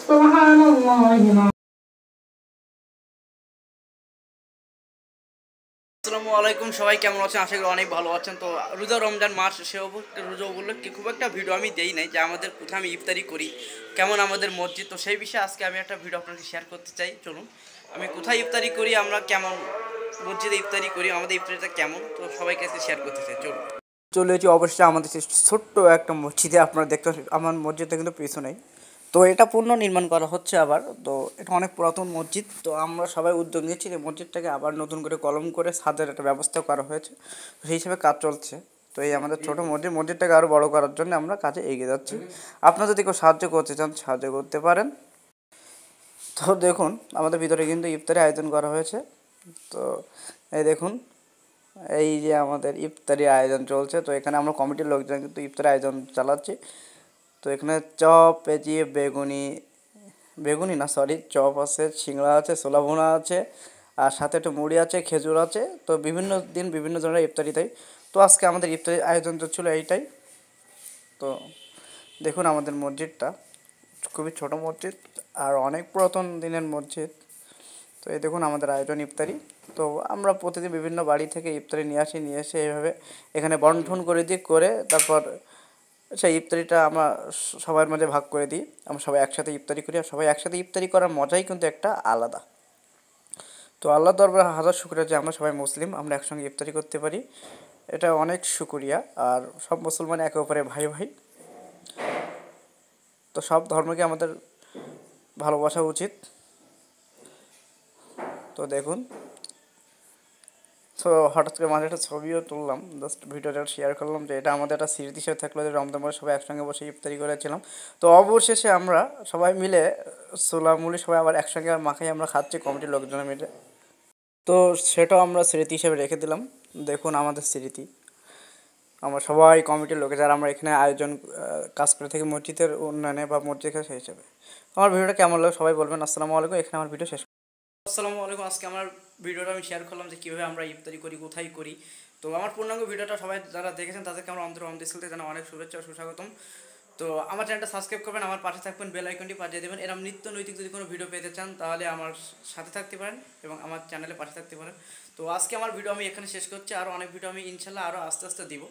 আসসালামু আলাইকুম, সবাই কেমন আছেন? আশা করি অনেক ভালো আছেন। তো রোজা রমজান মাস, সে রোজা উপলক্ষে খুব একটা ভিডিও আমি দেই নাই যে আমাদের কোথায় আমি ইফতারি করি, কেমন আমাদের মসজিদ। তো সেই বিষয়ে আজকে আমি একটা ভিডিও আপনাকে শেয়ার করতে চাই। চলুন, আমি কোথায় ইফতারি করি, আমরা কেমন মসজিদে ইফতারি করি, আমাদের ইফতারিটা কেমন, তো সবাইকে আজকে শেয়ার করতে চাই। চলুন, চলে এসেছি অবশ্যই আমাদের ছোট্ট একটা মসজিদে। আপনারা দেখতে, আমার মসজিদটা কিন্তু পিছনেই। তো এটা পুনর্নির্মাণ করা হচ্ছে আবার। তো এটা অনেক পুরাতন মসজিদ। তো আমরা সবাই উদ্যোগ নিয়েছি যে মসজিদটাকে আবার নতুন করে কলম করে ছাদের একটা ব্যবস্থা করা হয়েছে। তো সেই হিসাবে কাজ চলছে। তো এই আমাদের ছোটো মসজিদটাকে আরও বড় করার জন্য আমরা কাজে এগিয়ে যাচ্ছি। আপনারা যদি কেউ সাহায্য করতে চান, সাহায্য করতে পারেন। তো দেখুন, আমাদের ভিতরে কিন্তু ইফতারি আয়োজন করা হয়েছে। তো এই দেখুন, এই যে আমাদের ইফতারি আয়োজন চলছে। তো এখানে আমরা কমিটির লোকজন কিন্তু ইফতারি আয়োজন চালাচ্ছি। তো এখানে চপ, পেঁচি, বেগুনি, বেগুনি না সরি, চপ আছে, সিংড়া আছে, ছোলা ভুনা আছে, আর সাথে একটু মুড়ি আছে, খেজুর আছে। তো বিভিন্ন দিন বিভিন্ন ধরনের ইফতারি দেয়। তো আজকে আমাদের ইফতারি আয়োজন তো ছিল এইটাই। তো দেখুন, আমাদের মসজিদটা খুবই ছোট মসজিদ আর অনেক পুরাতন দিনের মসজিদ। তো এই দেখুন আমাদের আয়োজন ইফতারি। তো আমরা প্রতিদিন বিভিন্ন বাড়ি থেকে ইফতারি নিয়ে এসে এইভাবে এখানে বন্টন করে দিই, করে তারপর সেই ইফতারিটা আমরা সবার মাঝে ভাগ করে দিই। আমরা সবাই একসাথে ইফতারি করি, আর সবাই একসাথে ইফতারি করার মজাই কিন্তু একটা আলাদা। তো আল্লাহ দরবারে হাজার শুকরিয়া যে আমরা সবাই মুসলিম, আমরা একসঙ্গে ইফতারি করতে পারি। এটা অনেক শুকরিয়া। আর সব মুসলমান একে অপরের ভাই ভাই। তো সব ধর্মকে আমাদের ভালোবাসা উচিত। তো দেখুন, তো হঠাৎ করে মাঝে একটা ছবিও তুললাম, জাস্ট ভিডিওটা শেয়ার করলাম যে এটা আমাদের একটা স্মৃতি হিসেবে থাকলো যে রমজান মাসে সবাই একসঙ্গে বসে ইফতারি করেছিলাম। তো অবশেষে আমরা সবাই মিলে সোলামুলি সবাই আবার একসঙ্গে মাখাই আমরা খাচ্ছি কমিটির লোকজন মিলে। তো সেটাও আমরা স্মৃতি হিসেবে রেখে দিলাম। দেখুন আমাদের স্মৃতি, আমরা সবাই কমিটির লোকে যারা আমরা এখানে আয়োজন কাজ করে থাকি মসজিদের উন্নয়নে বা মসজিদের সেই হিসেবে। আমার ভিডিওটা কেমন লাগে সবাই বলবেন। আসসালামু আলাইকুম, এখানে আমার ভিডিও শেষ। আসসালামু আলাইকুম, আজকে আমার ভিডিওটা আমি শেয়ার করলাম যে কীভাবে আমরা ইফতারি করি, কোথায় করি। তো আমার পূর্ণাঙ্গ ভিডিওটা সবাই যারা দেখেছেন তাদেরকে আমার অন্তর জানা অনেক শুভেচ্ছা ও সুস্বাগতম। তো আমার চ্যানেলটা সাবস্ক্রাইব করবেন, আমার পাশে থাকবেন, বেল আইকনটি বাজিয়ে দেবেন। এরকম নিত্য নৈতিক যদি কোনো ভিডিও পেতে চান তাহলে আমার সাথে থাকতে পারেন এবং আমার চ্যানেলে পাশে থাকতে পারেন। তো আজকে আমার ভিডিও আমি এখানে শেষ করছি। আরও অনেক ভিডিও আমি ইনশাল্লাহ আরও আস্তে আস্তে দিব।